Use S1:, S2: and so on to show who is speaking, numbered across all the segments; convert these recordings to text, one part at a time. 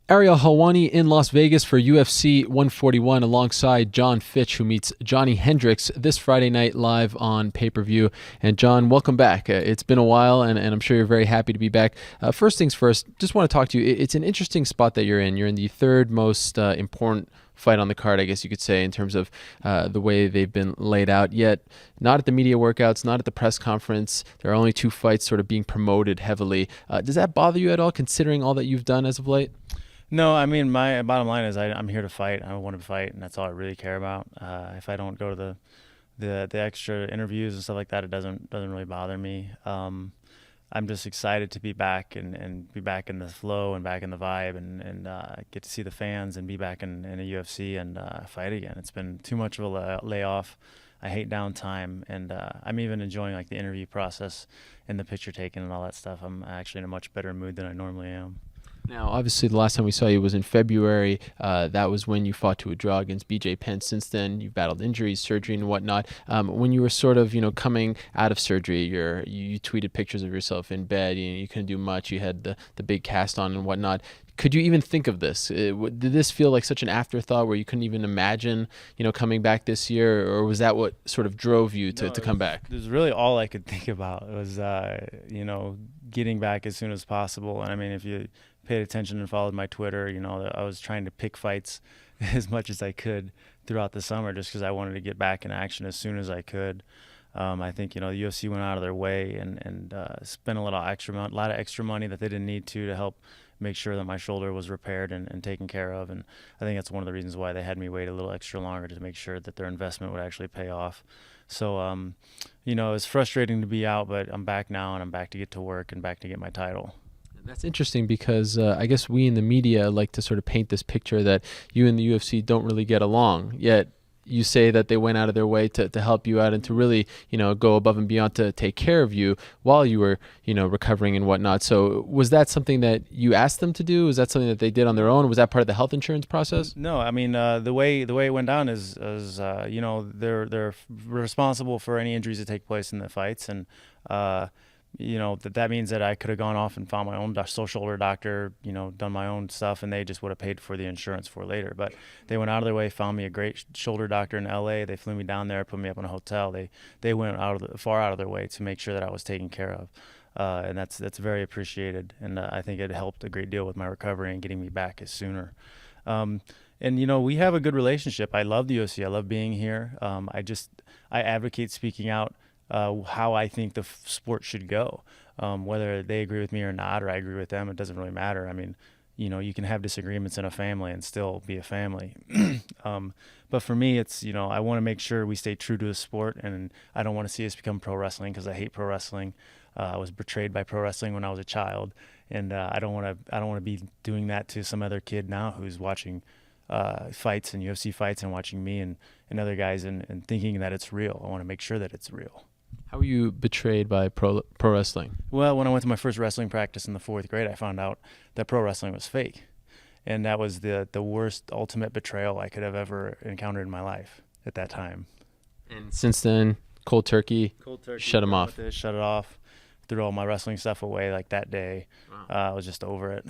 S1: Ariel Helwani in Las Vegas for UFC 141 alongside Jon Fitch, who meets Johny Hendricks this Friday night live on pay-per-view. And John, welcome back. It's been a while, and I'm sure you're very happy to be back. First things first, just want to talk to you. It's an interesting spot that you're in. You're in the third most important fight on the card, I guess you could say, in terms of the way they've been laid out, yet not at the media workouts, not at the press conference. There are only two fights sort of being promoted heavily. Does that bother you at all, considering all that you've done as of late?
S2: No, I mean, my bottom line is I'm here to fight. I want to fight, and that's all I really care about. If I don't go to the extra interviews and stuff like that, it doesn't really bother me. I'm just excited to be back and be back in the flow and back in the vibe and get to see the fans and be back in a UFC and fight again. It's been too much of a layoff. I hate downtime, and I'm even enjoying like the interview process and the picture taking and all that stuff. I'm actually in a much better mood than I normally am.
S1: Now, obviously, the last time we saw you was in February. That was when you fought to a draw against BJ Penn. Since then, you've battled injuries, surgery, and whatnot. When you were sort of, coming out of surgery, you tweeted pictures of yourself in bed. You couldn't do much. You had the big cast on and whatnot. Could you even think of this? Did this feel like such an afterthought where you couldn't even imagine, coming back this year, or was that what sort of drove you to come back?
S2: It was really all I could think about. It was, getting back as soon as possible. And I mean, if you paid attention and followed my Twitter, I was trying to pick fights as much as I could throughout the summer just because I wanted to get back in action as soon as I could. I think, the UFC went out of their way and spent a lot of extra money that they didn't need to help make sure that my shoulder was repaired and taken care of. And I think that's one of the reasons why they had me wait a little extra longer to make sure that their investment would actually pay off. So, it's frustrating to be out, but I'm back now and I'm back to get to work and back to get my title.
S1: That's interesting because I guess we in the media like to sort of paint this picture that you and the UFC don't really get along, yet you say that they went out of their way to help you out and to really, go above and beyond to take care of you while you were, recovering and whatnot. So was that something that you asked them to do? Was that something that they did on their own? Was that part of the health insurance process?
S2: No, I mean, the way it went down is they're responsible for any injuries that take place in the fights. And, that means that I could have gone off and found my own shoulder doctor, done my own stuff, and they just would have paid for the insurance for later. But they went out of their way, found me a great shoulder doctor in LA. They flew me down there, put me up in a hotel. They went far out of their way to make sure that I was taken care of. And that's very appreciated. And I think it helped a great deal with my recovery and getting me back as sooner. And we have a good relationship. I love the UFC. I love being here. I advocate speaking out how I think the sport should go. Whether they agree with me or not, or I agree with them, it doesn't really matter. I mean, you can have disagreements in a family and still be a family. But for me, it's, I want to make sure we stay true to the sport, and I don't want to see us become pro wrestling because I hate pro wrestling. I was betrayed by pro wrestling when I was a child, and I don't want to be doing that to some other kid now who's watching fights and UFC fights and watching me and other guys and thinking that it's real. I want to make sure that it's real.
S1: How were you betrayed by pro wrestling?
S2: Well, when I went to my first wrestling practice in the 4th grade, I found out that pro wrestling was fake. And that was the worst ultimate betrayal I could have ever encountered in my life at that time.
S1: And since then, cold turkey, shut them off.
S2: Shut it off. Threw all my wrestling stuff away like that day.
S1: Wow.
S2: I was just over it.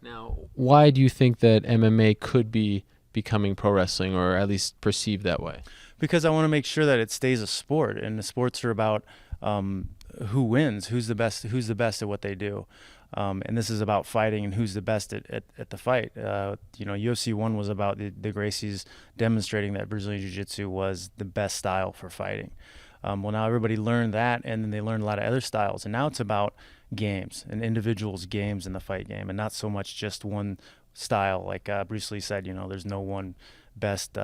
S1: Now, why do you think that MMA could be becoming pro wrestling, or at least perceived that way?
S2: Because I want to make sure that it stays a sport, and the sports are about who wins, who's the best at what they do, and this is about fighting and who's the best at the fight. UFC 1 was about the Gracies demonstrating that Brazilian Jiu-Jitsu was the best style for fighting. Well, now everybody learned that, and then they learned a lot of other styles, and now it's about games and individuals' games in the fight game, and not so much just one style. Like Bruce Lee said, there's no one best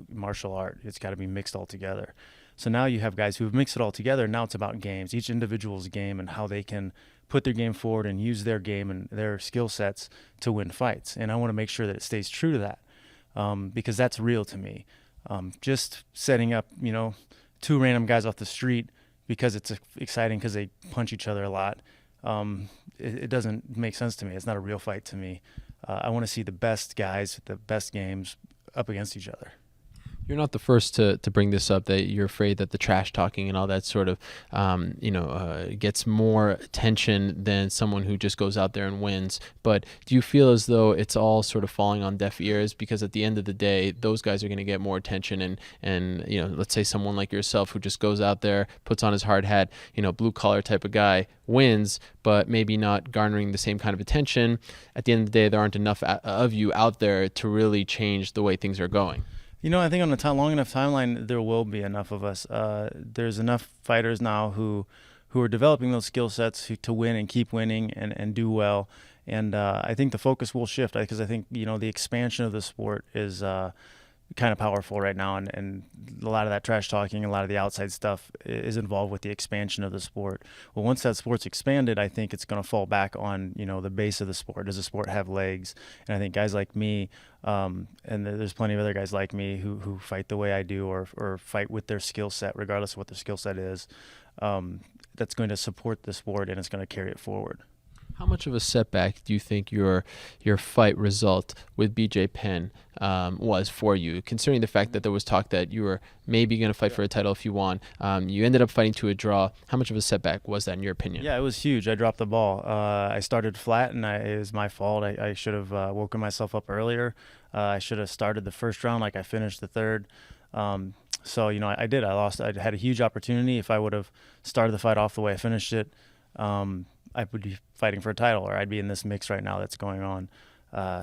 S2: martial art. It's got to be mixed all together. So now you have guys who've mixed it all together. Now it's about games, each individual's game, and how they can put their game forward and use their game and their skill sets to win fights. And I want to make sure that it stays true to that, because that's real to me. Just setting up two random guys off the street because it's exciting because they punch each other a lot, it doesn't make sense to me. It's not a real fight to me. I want to see the best guys, the best games up against each other.
S1: You're not the first to bring this up, that you're afraid that the trash talking and all that sort of, gets more attention than someone who just goes out there and wins. But do you feel as though it's all sort of falling on deaf ears? Because at the end of the day, those guys are going to get more attention. And let's say someone like yourself who just goes out there, puts on his hard hat, blue collar type of guy, wins, but maybe not garnering the same kind of attention. At the end of the day, there aren't enough of you out there to really change the way things are going.
S2: I think on a long enough timeline, there will be enough of us. There's enough fighters now who are developing those skill sets to win and keep winning and do well. And I think the focus will shift, because I think, the expansion of the sport is kind of powerful right now. And a lot of that trash talking, a lot of the outside stuff is involved with the expansion of the sport. Well, once that sport's expanded, I think it's going to fall back on, the base of the sport. Does the sport have legs? And I think guys like me, and there's plenty of other guys like me who fight the way I do, or fight with their skill set, regardless of what their skill set is, that's going to support the sport and it's going to carry it forward.
S1: How much of a setback do you think your fight result with BJ Penn was for you, considering the fact that there was talk that you were maybe going to fight for a title if you won? You ended up fighting to a draw. How much of a setback was that in your opinion?
S2: Yeah, it was huge. I dropped the ball. I started flat, and it was my fault. I should have woken myself up earlier. I should have started the first round like I finished the third. So, I did. I lost. I had a huge opportunity. If I would have started the fight off the way I finished it, I would be fighting for a title, or I'd be in this mix right now that's going on.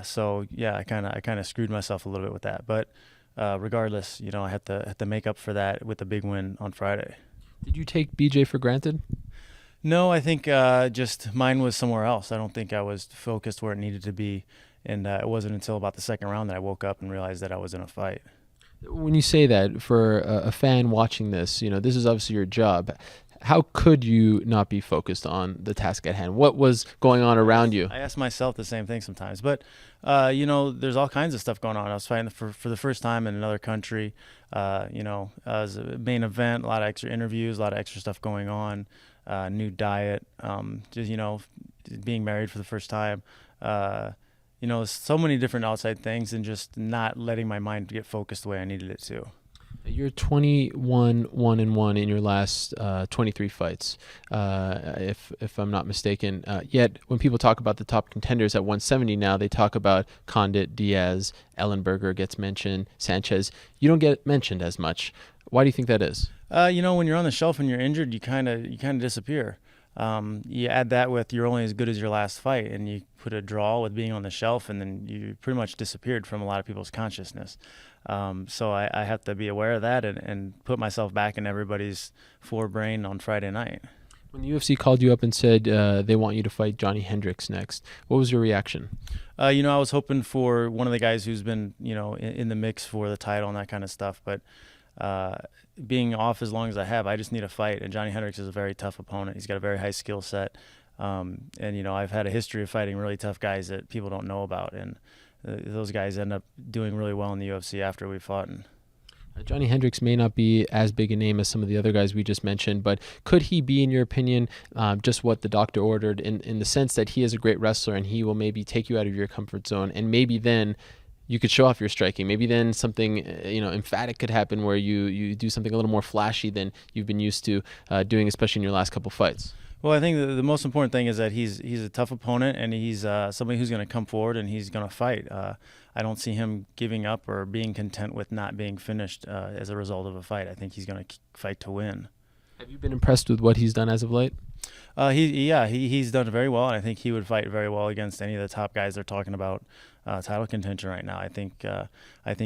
S2: So yeah, I kind of screwed myself a little bit with that. But regardless, I had to make up for that with the big win on Friday.
S1: Did you take BJ for granted?
S2: No, I think just mine was somewhere else. I don't think I was focused where it needed to be, and it wasn't until about the second round that I woke up and realized that I was in a fight.
S1: When you say that, for a fan watching this, this is obviously your job. How could you not be focused on the task at hand? What was going on around you?
S2: I ask myself the same thing sometimes. But, there's all kinds of stuff going on. I was fighting for the first time in another country. As a main event, a lot of extra interviews, a lot of extra stuff going on, new diet, being married for the first time. So many different outside things, and just not letting my mind get focused the way I needed it to.
S1: You're 21-1-1 in your last 23 fights, if I'm not mistaken. Yet when people talk about the top contenders at 170 now, they talk about Condit, Diaz, Ellenberger gets mentioned, Sanchez. You don't get mentioned as much. Why do you think that is?
S2: When you're on the shelf and you're injured, you kind of disappear. You add that with you're only as good as your last fight, and you put a draw with being on the shelf, and then you pretty much disappeared from a lot of people's consciousness. So I have to be aware of that and put myself back in everybody's forebrain on Friday night.
S1: When the UFC called you up and said they want you to fight Johny Hendricks next, what was your reaction?
S2: I was hoping for one of the guys who's been, in the mix for the title and that kind of stuff, but being off as long as I have, I just need a fight. And Johny Hendricks is a very tough opponent. He's got a very high skill set. And, I've had a history of fighting really tough guys that people don't know about. And those guys end up doing really well in the UFC after we fought.
S1: Johny Hendricks may not be as big a name as some of the other guys we just mentioned, but could he be, in your opinion, just what the doctor ordered, in the sense that he is a great wrestler and he will maybe take you out of your comfort zone, and maybe then you could show off your striking. Maybe then something emphatic could happen where you do something a little more flashy than you've been used to doing, especially in your last couple fights.
S2: Well, I think the most important thing is that he's a tough opponent, and he's somebody who's going to come forward and he's going to fight. I don't see him giving up or being content with not being finished as a result of a fight. I think he's going to fight to win.
S1: Have you been impressed with what he's done as of late?
S2: He's done very well, and I think he would fight very well against any of the top guys they're talking about title contention right now. I think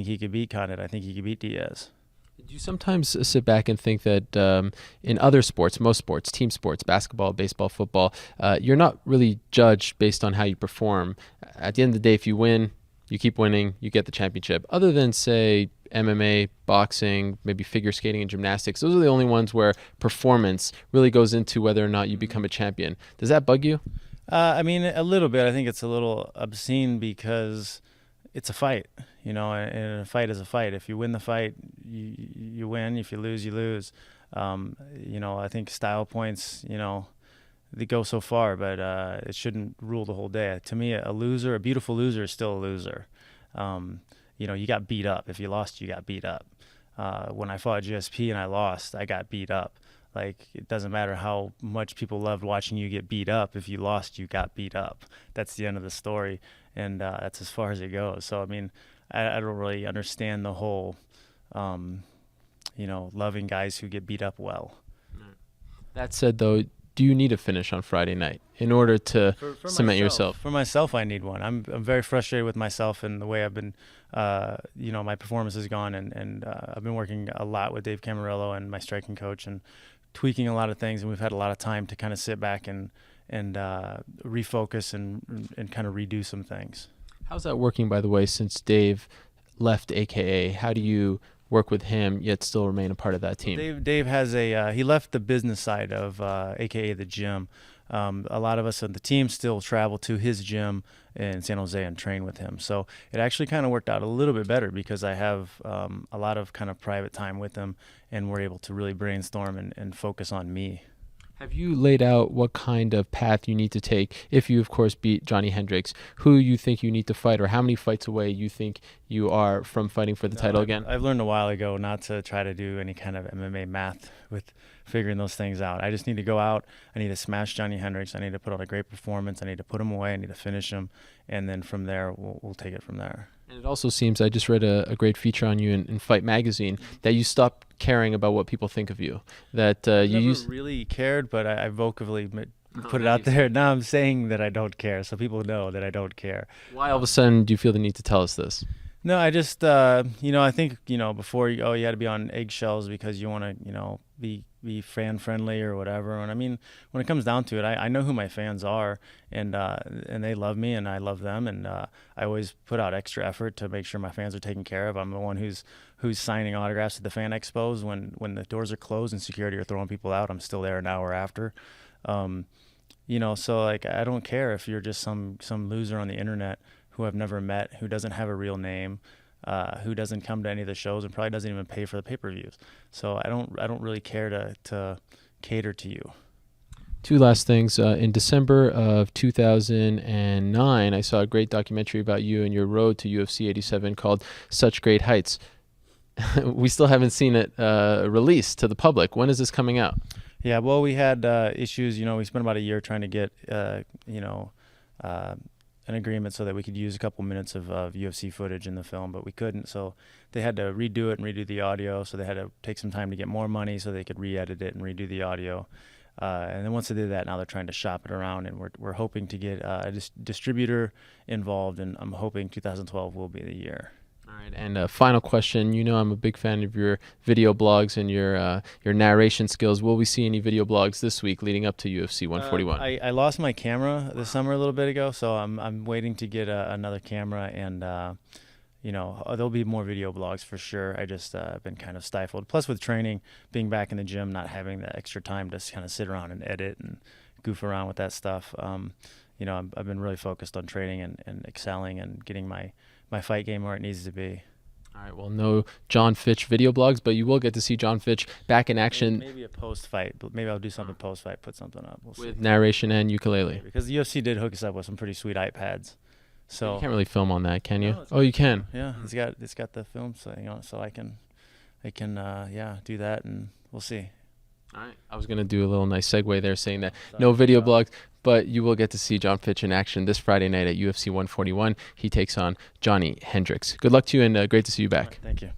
S2: he could beat Condit. I think he could beat Diaz.
S1: Do you sometimes sit back and think that in other sports, most sports, team sports, basketball, baseball, football, you're not really judged based on how you perform? At the end of the day, if you win, you keep winning, you get the championship. Other than, say, MMA, boxing, maybe figure skating and gymnastics, those are the only ones where performance really goes into whether or not you become a champion. Does that bug you?
S2: A little bit. I think it's a little obscene because it's a fight, and a fight is a fight. If you win the fight, you win. If you lose, you lose. I think style points, they go so far, but it shouldn't rule the whole day. To me, a beautiful loser is still a loser. You got beat up. If you lost, you got beat up. when I fought GSP and I lost, I got beat up. Like, it doesn't matter how much people loved watching you get beat up. If you lost, you got beat up. That's the end of the story, and that's as far as it goes. So, I mean, I don't really understand the whole, loving guys who get beat up well.
S1: That said, though, do you need a finish on Friday night in order to cement yourself?
S2: For myself, I need one. I'm very frustrated with myself and the way I've been, my performance has gone, and I've been working a lot with Dave Camarillo and my striking coach and tweaking a lot of things, and we've had a lot of time to kind of sit back and refocus and kind of redo some things.
S1: How's that working, by the way, since Dave left AKA? How do you work with him yet still remain a part of that team?
S2: Dave has he left the business side of AKA the gym. A lot of us on the team still travel to his gym in San Jose and train with him. So it actually kind of worked out a little bit better because I have a lot of kind of private time with him, and we're able to really brainstorm and focus on me.
S1: Have you laid out what kind of path you need to take if you, of course, beat Johny Hendricks, who you think you need to fight, or how many fights away you think you are from fighting for the title again?
S2: I've learned a while ago not to try to do any kind of MMA math with figuring those things out. I just need to go out. I need to smash Johny Hendricks. I need to put on a great performance. I need to put him away. I need to finish him. And then from there, we'll take it from there.
S1: And it also seems, I just read a great feature on you in Fight Magazine, that you stopped caring about what people think of you. That you
S2: never really cared, but I vocally put it out there. Now I'm saying that I don't care, so people know that I don't care.
S1: Why all of a sudden do you feel the need to tell us this?
S2: No, I just, I think, before you had to be on eggshells because you want to, be fan friendly or whatever. And I mean, when it comes down to it, I know who my fans are, and they love me and I love them. And I always put out extra effort to make sure my fans are taken care of. I'm the one who's signing autographs at the fan expos when the doors are closed and security are throwing people out. I'm still there an hour after. So like, I don't care if you're just some loser on the internet who I've never met, who doesn't have a real name, who doesn't come to any of the shows and probably doesn't even pay for the pay-per-views. So I don't really care to cater to you.
S1: Two last things. In December of 2009, I saw a great documentary about you and your road to UFC 87 called Such Great Heights. We still haven't seen it released to the public. When is this coming out?
S2: Yeah, well, we had issues. We spent about a year trying to get, an agreement so that we could use a couple minutes of UFC footage in the film, but we couldn't. So they had to redo it and redo the audio. So they had to take some time to get more money so they could re-edit it and redo the audio. And then once they did that, now they're trying to shop it around, and we're hoping to get a distributor involved, and I'm hoping 2012 will be the year.
S1: All right, and final question. I'm a big fan of your video blogs and your narration skills. Will we see any video blogs this week leading up to UFC 141?
S2: I lost my camera this summer a little bit ago, so I'm waiting to get another camera, and there'll be more video blogs for sure. I just been kind of stifled. Plus, with training, being back in the gym, not having the extra time to kind of sit around and edit and goof around with that stuff. I've been really focused on training and excelling and getting my fight game where it needs to be.
S1: All right, well, no Jon Fitch video blogs, but you will get to see Jon Fitch back in action.
S2: Maybe a post-fight. Maybe I'll do something post-fight, put something up. We'll
S1: with
S2: see.
S1: Narration and ukulele.
S2: Because the UFC did hook us up with some pretty sweet iPads. So
S1: you can't really film on that, can you?
S2: No,
S1: oh, you can.
S2: Yeah, it's got the film setting on it, so I can do that, and we'll see.
S1: All right. I was going to do a little nice segue there saying that no video blogs, but you will get to see Jon Fitch in action this Friday night at UFC 141. He takes on Johny Hendricks. Good luck to you, and great to see you back.
S2: Right, thank you.